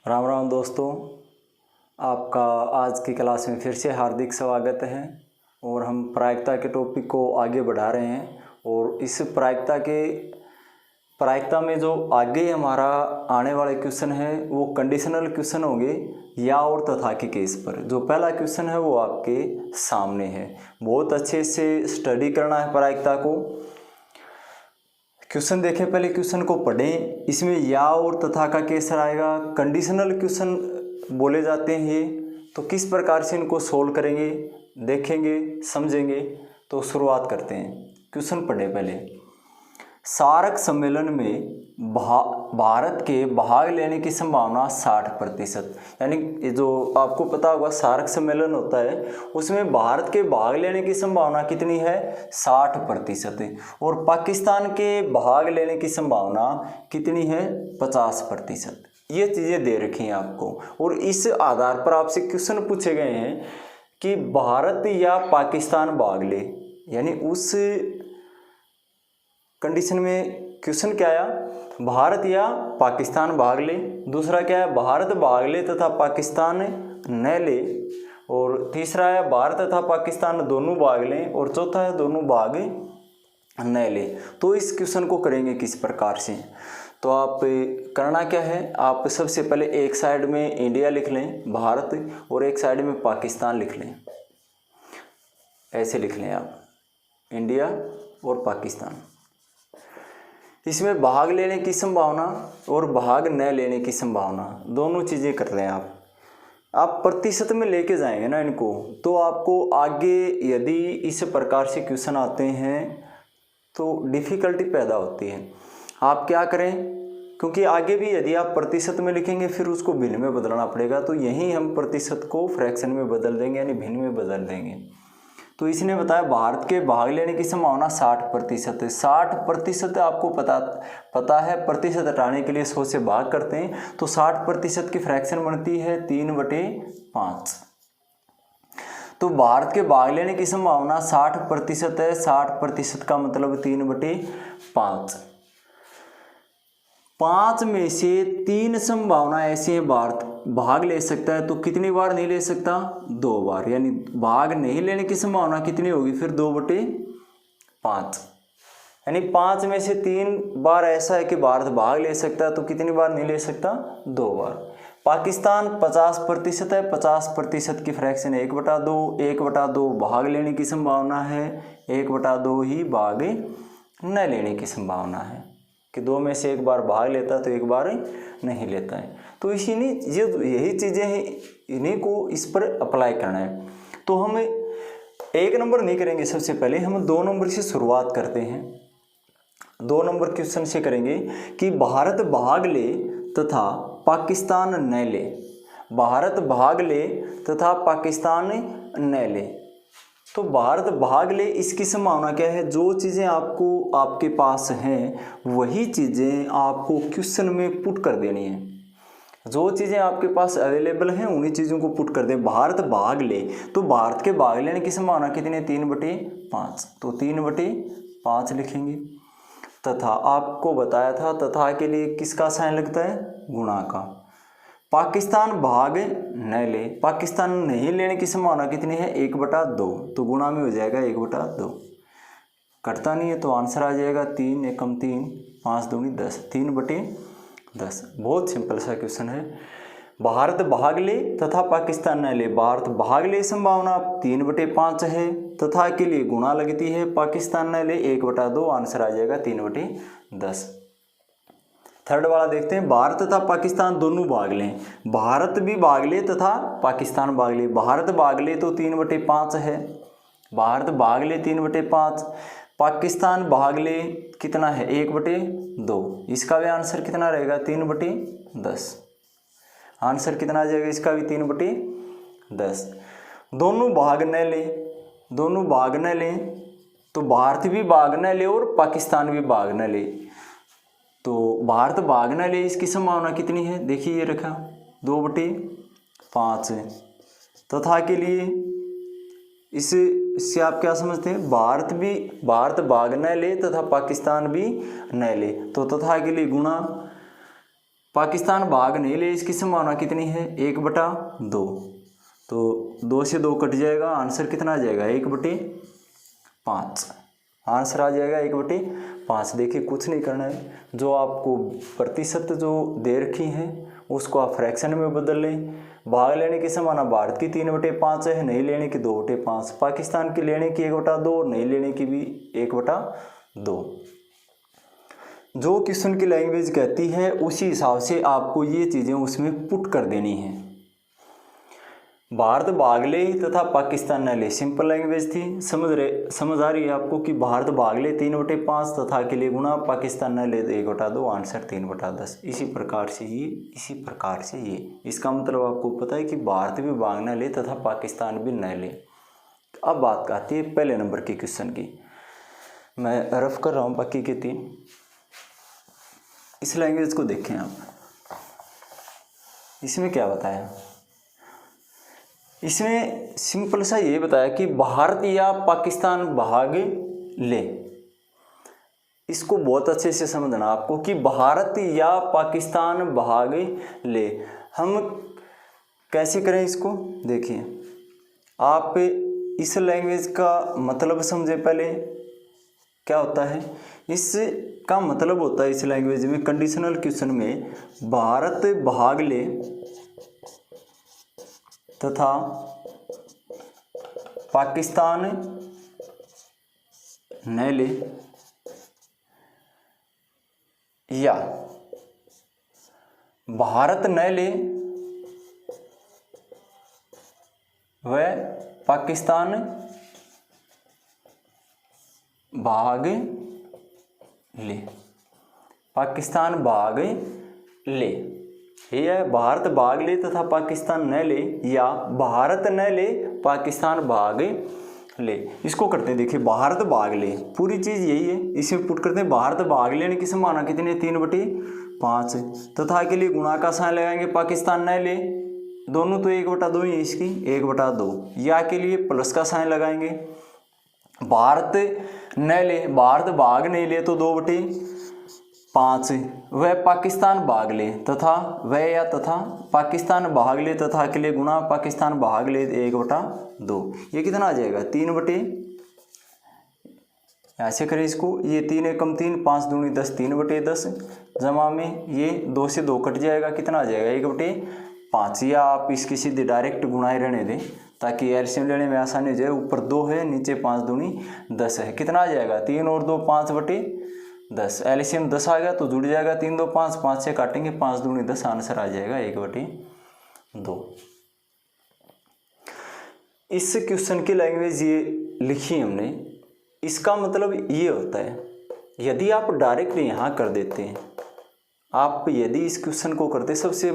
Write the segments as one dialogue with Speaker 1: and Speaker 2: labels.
Speaker 1: राम राम दोस्तों, आपका आज की क्लास में फिर से हार्दिक स्वागत है। और हम प्रायिकता के टॉपिक को आगे बढ़ा रहे हैं। और इस प्रायिकता में जो आगे हमारा आने वाले क्वेश्चन है वो कंडीशनल क्वेश्चन होंगे या और तथा के केस पर। जो पहला क्वेश्चन है वो आपके सामने है, बहुत अच्छे से स्टडी करना है प्रायिकता को। क्वेश्चन देखें, पहले क्वेश्चन को पढ़ें। इसमें या और तथा का केस आएगा। कंडीशनल क्वेश्चन बोले जाते हैं ये। तो किस प्रकार से इनको सोल्व करेंगे देखेंगे, समझेंगे। तो शुरुआत करते हैं। क्वेश्चन पढ़ें पहले। सार्क सम्मेलन में भारत के भाग लेने की संभावना 60%। यानी ये जो आपको पता होगा सार्क सम्मेलन होता है उसमें भारत के भाग लेने की संभावना कितनी है, 60%। और पाकिस्तान के भाग लेने की संभावना कितनी है, 50%। ये चीज़ें दे रखी हैं आपको। और इस आधार पर आपसे क्वेश्चन पूछे गए हैं कि भारत या पाकिस्तान भाग ले, यानी उस कंडीशन में क्वेश्चन क्या आया, भारत या पाकिस्तान भाग ले। दूसरा क्या है, भारत भाग ले तथा पाकिस्तान न ले। और तीसरा है भारत तथा पाकिस्तान दोनों भाग लें। और चौथा है दोनों भाग न ले। तो इस क्वेश्चन को करेंगे किस प्रकार से। तो आप करना क्या है, आप सबसे पहले एक साइड में इंडिया लिख लें भारत, और एक साइड में पाकिस्तान लिख लें। ऐसे लिख लें आप, इंडिया और पाकिस्तान। इसमें भाग लेने की संभावना और भाग न लेने की संभावना दोनों चीज़ें कर रहे हैं आप प्रतिशत में लेके जाएंगे ना इनको, तो आपको आगे यदि इस प्रकार से क्वेश्चन आते हैं तो डिफ़िकल्टी पैदा होती है। आप क्या करें, क्योंकि आगे भी यदि आप प्रतिशत में लिखेंगे फिर उसको भिन्न में बदलना पड़ेगा। तो यहीं हम प्रतिशत को फ्रैक्शन में बदल देंगे, यानी भिन्न में बदल देंगे। तो इसने बताया भारत के भाग लेने की संभावना 60%। 60% आपको पता है, प्रतिशत हटाने के लिए 100 से भाग करते हैं। तो 60% की फ्रैक्शन बनती है 3/5। तो भारत के भाग लेने की संभावना 60% है। 60% का मतलब 3/5। 5 में से 3 संभावना ऐसी है भारत भाग ले सकता है। तो कितनी बार नहीं ले सकता, 2 बार। यानी भाग नहीं लेने की संभावना कितनी होगी फिर, 2/5। यानी 5 में से 3 बार ऐसा है कि भारत भाग ले सकता है। तो कितनी बार नहीं ले सकता, 2 बार। पाकिस्तान 50% है। 50% की फ्रैक्शन 1/2। 1/2 भाग लेने की संभावना है, 1/2 ही भाग न लेने की संभावना है कि 2 में से 1 बार भाग लेता है तो 1 बार नहीं लेता है। तो यही चीज़ें हैं, इन्हीं को इस पर अप्लाई करना है। तो हम 1 नंबर नहीं करेंगे, सबसे पहले हम 2 नंबर से शुरुआत करते हैं। 2 नंबर क्वेश्चन से करेंगे कि भारत भाग ले तथा पाकिस्तान न ले। भारत भाग ले तथा पाकिस्तान न ले। तो भारत भाग ले, इसकी संभावना क्या है, जो चीज़ें आपके पास हैं वही चीज़ें आपको क्वेश्चन में पुट कर देनी है। जो चीज़ें आपके पास अवेलेबल हैं उन्हीं चीज़ों को पुट कर दे। भारत भाग ले, तो भारत के भाग लेने की संभावना कितनी है, 3/5। तो 3/5 लिखेंगे। तथा आपको बताया था तथा के लिए किसका साइन लगता है, गुणा का। पाकिस्तान भाग न ले, पाकिस्तान नहीं लेने की संभावना कितनी है, 1/2। तो गुणा में हो जाएगा 1/2, कटता नहीं है तो आंसर आ जाएगा 3 एकम 3, 5 दूनी 10, 3/10। बहुत सिंपल सा क्वेश्चन है। भारत भाग ले तथा पाकिस्तान न ले। भारत भाग ले संभावना 3/5 है, तथा के लिए गुणा लगती है, पाकिस्तान न ले 1/2, आंसर आ जाएगा 3/10। थर्ड वाला देखते हैं, भारत तथा पाकिस्तान दोनों भाग लें। भारत भी भाग ले तथा पाकिस्तान भाग ले। भारत भाग ले तो 3/5 है, भारत भाग ले 3/5। पाकिस्तान भाग ले कितना है, 1/2। इसका भी आंसर कितना रहेगा, 3/10। आंसर कितना आ जाएगा इसका भी, 3/10। दोनों भाग न ले, दोनों भाग न लें तो भारत भी भाग न ले और पाकिस्तान भी भाग न ले। तो भारत भाग न ले, इसकी संभावना कितनी है, देखिए ये रखा 2/5। तथा के लिए इससे आप क्या समझते हैं, भारत भाग न ले तथा पाकिस्तान भी न ले। तो तथा के लिए गुणा पाकिस्तान भाग नहीं ले, इसकी संभावना कितनी है 1/2। तो 2 से 2 कट जाएगा, आंसर कितना आ जाएगा 1/5। आंसर आ जाएगा 1/5। देखिए कुछ नहीं करना है, जो आपको प्रतिशत जो दे रखी है उसको आप फ्रैक्शन में बदल लें। भाग लेने की संभावना भारत की 3/5 है, नहीं लेने की 2/5, पाकिस्तान की लेने की 1/2, नहीं लेने की भी 1/2। जो क्वेश्चन की लैंग्वेज कहती है उसी हिसाब से आपको ये चीज़ें उसमें पुट कर देनी है। भारत भाग ले तथा पाकिस्तान न ले, सिंपल लैंग्वेज थी। समझ आ रही है आपको कि भारत भाग ले 3/5 तथा के लिए गुणा, पाकिस्तान न ले 1/2, आंसर 3/10। इसी प्रकार से ये इसका मतलब आपको पता है कि भारत भी भाग न ले तथा पाकिस्तान भी न ले। अब बात आती है पहले नंबर के क्वेश्चन की, मैं रफ कर रहा हूँ बाकी के 3। इस लैंग्वेज को देखें आप, इसमें क्या बताया, इसमें सिंपल सा ये बताया कि भारत या पाकिस्तान भाग ले। इसको बहुत अच्छे से समझना आपको कि भारत या पाकिस्तान भाग ले। हम कैसे करें इसको, देखिए आप इस लैंग्वेज का मतलब समझे पहले। क्या होता है इसका मतलब, होता है इस लैंग्वेज में कंडीशनल क्वेश्चन में भारत भाग ले तथा पाकिस्तान न ले, या भारत न ले व पाकिस्तान भाग ले। पाकिस्तान भाग ले, ये है भारत भाग ले तथा पाकिस्तान न ले, या भारत न ले पाकिस्तान भाग ले। इसको करते हैं, देखिए भारत भाग ले, पूरी चीज़ यही है, इसमें पुट करते हैं भारत भाग लेने की संभावना कितनी है 3/5 तथा के लिए गुणा का साइन लगाएंगे, पाकिस्तान न ले, दोनों तो 1/2 ही है इसकी, 1/2, या के लिए प्लस का साइन लगाएंगे। भारत न ले, भारत भाग नहीं ले तो 2/5, वह पाकिस्तान भाग ले तथा वह या तथा पाकिस्तान भाग ले तथा के लिए गुणा, पाकिस्तान भाग ले 1/2। ये कितना आ जाएगा 3 ऐसे करें इसको, ये 3 एकम 3, 5 दूनी 10, 3/10 जमा में ये 2 से 2 कट जाएगा, कितना आ जाएगा 1/5, या आप इसकी सीधे डायरेक्ट गुणाएं रहने दें ताकि एलसीएम लेने में आसानी हो जाए। ऊपर 2 है, नीचे 5 दूनी 10 है, कितना आ जाएगा 3 और 2 5/10। एलसीएम 10 आ गया तो जुड़ जाएगा 3 2 5, 5 से काटेंगे 5 दूनी 10, आंसर आ जाएगा 1/2। इस क्वेश्चन की लैंग्वेज ये लिखी हमने, इसका मतलब ये होता है, यदि आप डायरेक्ट यहाँ कर देते हैं, आप यदि इस क्वेश्चन को करते, सबसे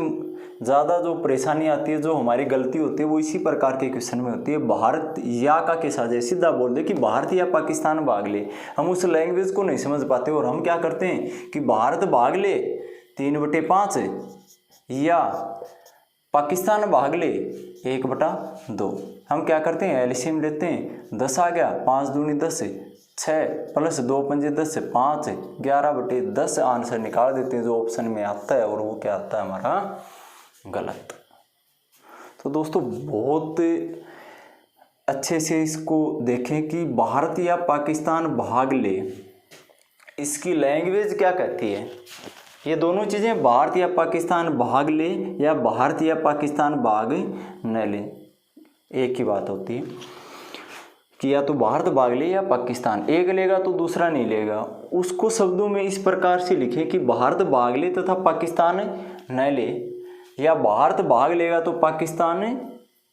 Speaker 1: ज़्यादा जो परेशानी आती है, जो हमारी गलती होती है वो इसी प्रकार के क्वेश्चन में होती है। भारत या का केस आ जाए, सीधा बोल दे कि भारत या पाकिस्तान भाग ले, हम उस लैंग्वेज को नहीं समझ पाते और हम क्या करते हैं कि भारत भाग ले 3/5 या पाकिस्तान भाग ले 1/2। हम क्या करते हैं एलसीएम लेते हैं, 10 आ गया, 5 दूनी 10, 6 प्लस 2 पंजे 10, 5 11/10 आंसर निकाल देते हैं जो ऑप्शन में आता है, और वो क्या आता है हमारा गलत। तो दोस्तों बहुत अच्छे से इसको देखें कि भारत या पाकिस्तान भाग ले, इसकी लैंग्वेज क्या कहती है। ये दोनों चीज़ें भारत या पाकिस्तान भाग ले या भारत या पाकिस्तान भाग न ले, एक ही बात होती है कि या तो भारत भाग ले या पाकिस्तान, एक लेगा तो दूसरा नहीं लेगा। उसको शब्दों में इस प्रकार से लिखें कि भारत भाग ले तथा पाकिस्तान न ले, या भारत भाग लेगा तो पाकिस्तान,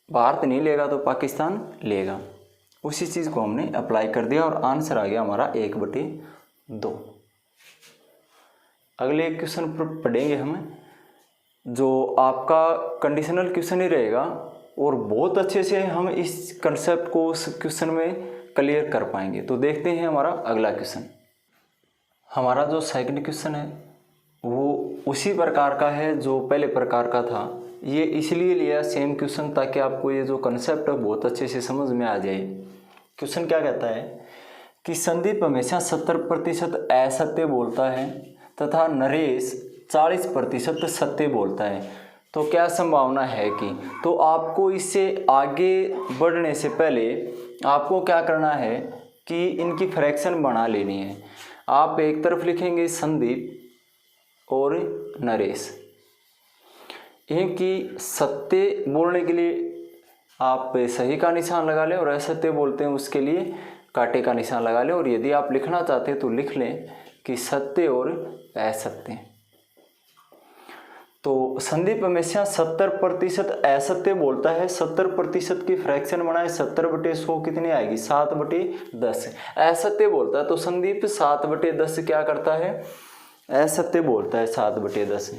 Speaker 1: भारत नहीं लेगा तो पाकिस्तान लेगा। उसी चीज़ को हमने अप्लाई कर दिया और आंसर आ गया हमारा 1/2। अगले क्वेश्चन पर पढ़ेंगे हम, जो आपका कंडीशनल क्वेश्चन ही रहेगा और बहुत अच्छे से हम इस कंसेप्ट को उस क्वेश्चन में क्लियर कर पाएंगे। तो देखते हैं हमारा अगला क्वेश्चन। हमारा जो सेकंड क्वेश्चन है वो उसी प्रकार का है जो पहले प्रकार का था। ये इसलिए लिया सेम क्वेश्चन ताकि आपको ये जो कंसेप्ट है बहुत अच्छे से समझ में आ जाए। क्वेश्चन क्या कहता है कि संदीप हमेशा 70% असत्य बोलता है तथा नरेश 40% सत्य बोलता है, तो क्या संभावना है कि, तो आपको इससे आगे बढ़ने से पहले आपको क्या करना है कि इनकी फ्रैक्शन बना लेनी है। आप एक तरफ लिखेंगे संदीप और नरेश, इनकी सत्य बोलने के लिए आप सही का निशान लगा लें और असत्य बोलते हैं उसके लिए कांटे का निशान लगा लें। और यदि आप लिखना चाहते हैं तो लिख लें कि सत्य और असत्य। तो संदीप हमेशा 70% असत्य बोलता है। 70% की फ्रैक्शन बनाए, 70/100 कितनी आएगी, 7/10 असत्य बोलता है। तो संदीप 7/10 क्या करता है, असत्य बोलता है। 7/10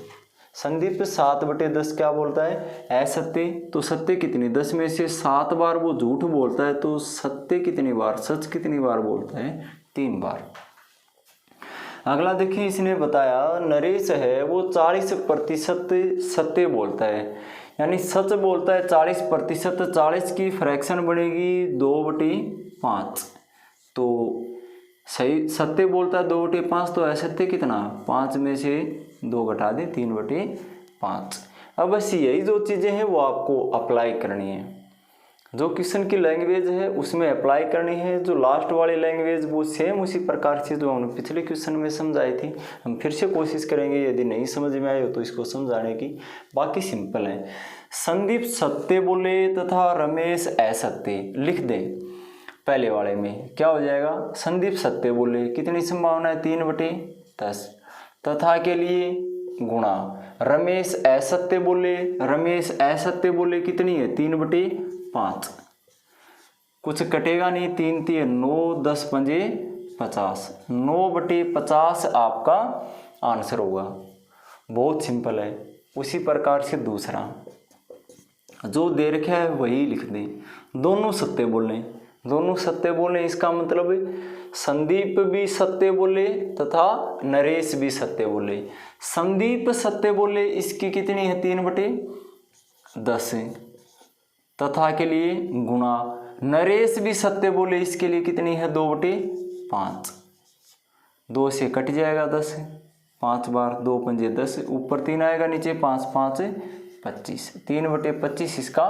Speaker 1: संदीप 7/10 क्या बोलता है, असत्य। तो सत्य कितनी, 10 में से 7 बार वो झूठ बोलता है, तो सत्य कितनी बार, सच कितनी बार बोलता है, 3 बार। अगला देखिए, इसने बताया नरेश है वो 40% सत्य बोलता है, यानी सच बोलता है 40%। 40 की फ्रैक्शन बनेगी 2/5। तो सही सत्य बोलता है 2/5, तो असत्य कितना, 5 में से 2 घटा दें, 3/5। अब बस यही जो चीज़ें हैं वो आपको अप्लाई करनी है। जो क्वेश्चन की लैंग्वेज है उसमें अप्लाई करनी है। जो लास्ट वाली लैंग्वेज वो सेम उसी प्रकार से जो हमने पिछले क्वेश्चन में समझाई थी, हम फिर से कोशिश करेंगे। यदि नहीं समझ में आए हो तो इसको समझाने की, बाकी सिंपल है। संदीप सत्य बोले तथा रमेश असत्य, लिख दें। पहले वाले में क्या हो जाएगा, संदीप सत्य बोले, कितनी संभावना है, 3/10। तथा के लिए गुणा, रमेश असत्य बोले, रमेश असत्य बोले कितनी है, 3/5। कुछ कटेगा नहीं, 3 3 9, 10 पंजे 50, 9/50 आपका आंसर होगा। बहुत सिंपल है। उसी प्रकार से दूसरा जो दे रखा है वही लिख दें। दोनों सत्य बोलें, दोनों सत्य बोले, इसका मतलब संदीप भी सत्य बोले तथा नरेश भी सत्य बोले। संदीप सत्य बोले, इसकी कितनी है, 3/10। तथा के लिए गुणा, नरेश भी सत्य बोले, इसके लिए कितनी है, 2/5। 2 से कट जाएगा 10, 5 बार 2 पंजे 10, ऊपर 3 आएगा, नीचे 5 5 25, 3/25 इसका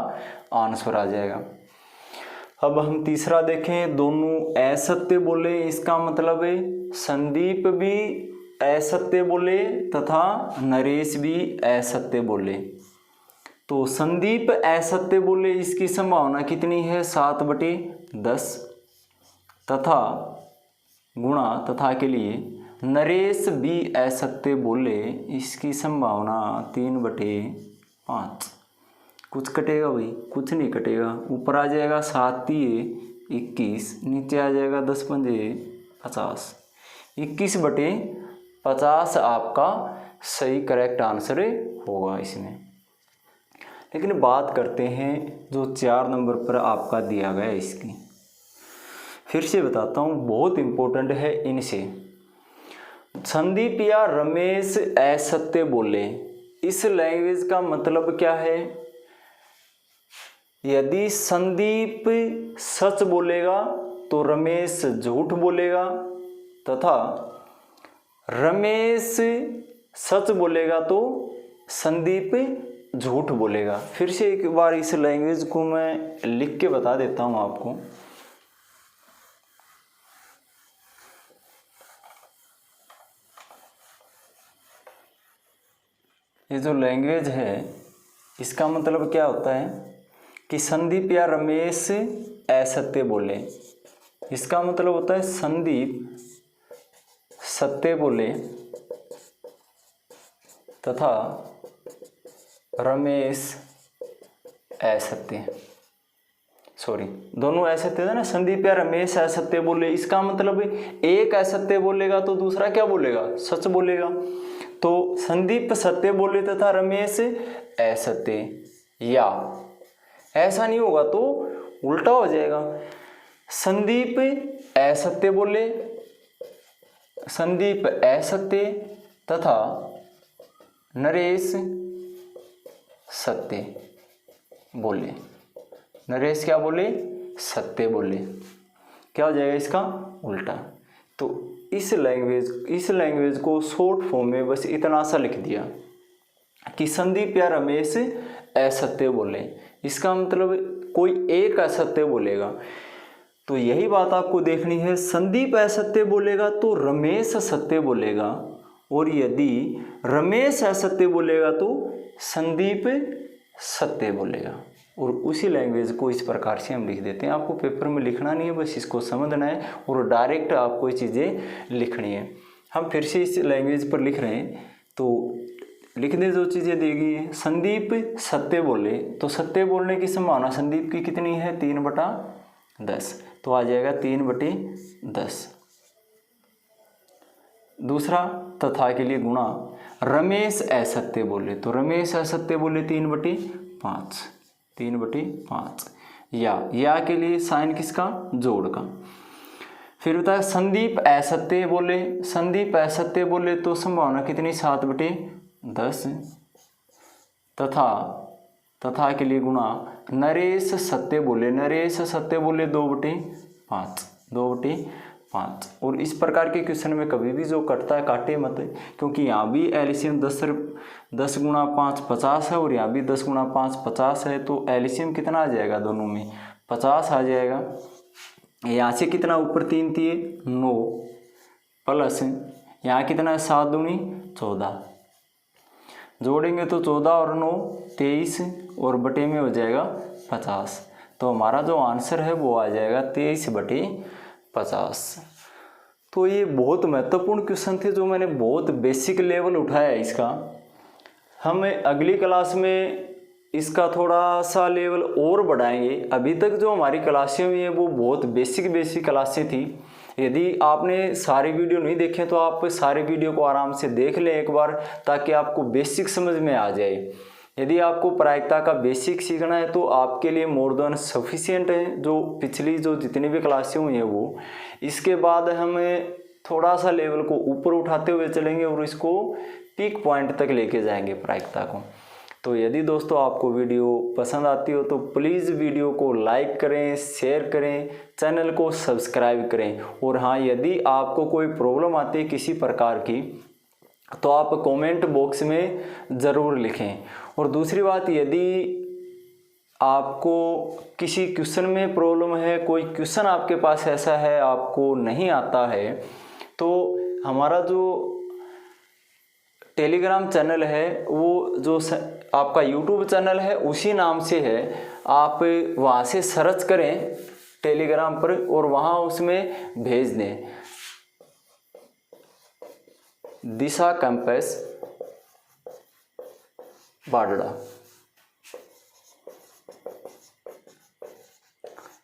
Speaker 1: आंसर आ जाएगा। अब हम तीसरा देखें, दोनों असत्य बोले, इसका मतलब है संदीप भी असत्य बोले तथा नरेश भी असत्य बोले। तो संदीप असत्य बोले, इसकी संभावना कितनी है, 7/10। तथा गुणा, तथा के लिए नरेश भी असत्य बोले, इसकी संभावना 3/5। कुछ कटेगा भाई, कुछ नहीं कटेगा, ऊपर आ जाएगा 7 3 21, नीचे आ जाएगा 10 पंजे 50, 21/50 आपका सही करेक्ट आंसर होगा इसमें। लेकिन बात करते हैं जो 4 नंबर पर आपका दिया गया है इसकी। फिर से बताता हूँ, बहुत इंपॉर्टेंट है इनसे। संदीप या रमेश असत्य बोले, इस लैंग्वेज का मतलब क्या है, यदि संदीप सच बोलेगा तो रमेश झूठ बोलेगा, तथा रमेश सच बोलेगा तो संदीप झूठ बोलेगा। फिर से एक बार इस लैंग्वेज को मैं लिख के बता देता हूं आपको। ये जो लैंग्वेज है इसका मतलब क्या होता है कि संदीप या रमेश असत्य बोले, इसका मतलब होता है संदीप सत्य बोले तथा रमेश असत्य, सॉरी दोनों असत्य है ना, संदीप या रमेश असत्य बोले, इसका मतलब एक असत्य बोलेगा तो दूसरा क्या बोलेगा, सच बोलेगा। तो संदीप सत्य बोले तथा रमेश असत्य, या ऐसा नहीं होगा तो उल्टा हो जाएगा, संदीप असत्य बोले, संदीप असत्य तथा नरेश सत्य बोले, नरेश क्या बोले, सत्य बोले, क्या हो जाएगा इसका उल्टा। तो इस लैंग्वेज को शॉर्ट फॉर्म में बस इतना सा लिख दिया कि संदीप या रमेश असत्य बोले। इसका मतलब कोई एक असत्य बोलेगा, तो यही बात आपको देखनी है। संदीप असत्य बोलेगा तो रमेश सत्य बोलेगा, और यदि रमेश असत्य बोलेगा तो संदीप सत्य बोलेगा। और उसी लैंग्वेज को इस प्रकार से हम लिख देते हैं। आपको पेपर में लिखना नहीं है, बस इसको समझना है और डायरेक्ट आपको ये चीज़ें लिखनी है। हम फिर से इस लैंग्वेज पर लिख रहे हैं, तो लिख दे जो चीज़ें दी गई है। संदीप सत्य बोले तो सत्य बोलने की संभावना संदीप की कितनी है, 3/10, तो आ जाएगा 3/10। दूसरा, तथा के लिए गुणा, रमेश असत्य बोले तो रमेश असत्य बोले 3/5, 3/5। या के लिए साइन किसका, जोड़ का। फिर बताया संदीप असत्य बोले, संदीप असत्य बोले तो संभावना कितनी, 7/10। तथा के लिए गुणा, नरेश सत्य बोले, नरेश सत्य बोले 2/5, 2/5। और इस प्रकार के क्वेश्चन में कभी भी जो कटता है काटे मत, क्योंकि यहाँ भी एलसीएम 10 × 5 50 है, और यहाँ भी 10 × 5 50 है, तो एलसीएम कितना आ जाएगा, दोनों में 50 आ जाएगा। यहाँ से कितना ऊपर 3 × 3 = 9, प्लस यहाँ कितना है, 7 दूनी 14, जोड़ेंगे तो 14 और 9 23, और बटे में हो जाएगा 50। तो हमारा जो आंसर है वो आ जाएगा 23/50। तो ये बहुत महत्वपूर्ण क्वेश्चन थे जो मैंने बहुत बेसिक लेवल उठाया है इसका। हम अगली क्लास में इसका थोड़ा सा लेवल और बढ़ाएंगे। अभी तक जो हमारी क्लासें हुई हैं वो बहुत बेसिक क्लासें थी। यदि आपने सारे वीडियो नहीं देखे तो आप सारे वीडियो को आराम से देख लें एक बार, ताकि आपको बेसिक समझ में आ जाए। यदि आपको प्रायिकता का बेसिक सीखना है तो आपके लिए मोर देन सफिशिएंट है जो पिछली जो जितनी भी क्लासें हुई हैं वो। इसके बाद हम थोड़ा सा लेवल को ऊपर उठाते हुए चलेंगे और इसको पीक पॉइंट तक लेके जाएंगे प्रायिकता को। तो यदि दोस्तों आपको वीडियो पसंद आती हो तो प्लीज़ वीडियो को लाइक करें, शेयर करें, चैनल को सब्सक्राइब करें। और हाँ, यदि आपको कोई प्रॉब्लम आती है किसी प्रकार की तो आप कमेंट बॉक्स में ज़रूर लिखें। और दूसरी बात, यदि आपको किसी क्वेश्चन में प्रॉब्लम है, कोई क्वेश्चन आपके पास ऐसा है आपको नहीं आता है, तो हमारा जो टेलीग्राम चैनल है वो जो आपका यूट्यूब चैनल है उसी नाम से है, आप वहाँ से सर्च करें टेलीग्राम पर और वहाँ उसमें भेज दें दिशा कैंपस बाडड़ा।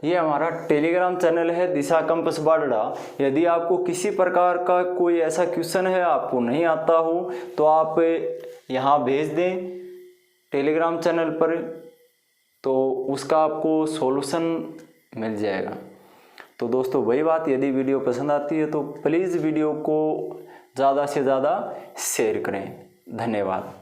Speaker 1: ये हमारा टेलीग्राम चैनल है दिशा कैंपस बाडड़ा। यदि आपको किसी प्रकार का कोई ऐसा क्वेश्चन है आपको नहीं आता हो तो आप यहाँ भेज दें टेलीग्राम चैनल पर, तो उसका आपको सॉल्यूशन मिल जाएगा। तो दोस्तों वही बात, यदि वीडियो पसंद आती है तो प्लीज़ वीडियो को ज़्यादा से ज़्यादा शेयर करें। धन्यवाद।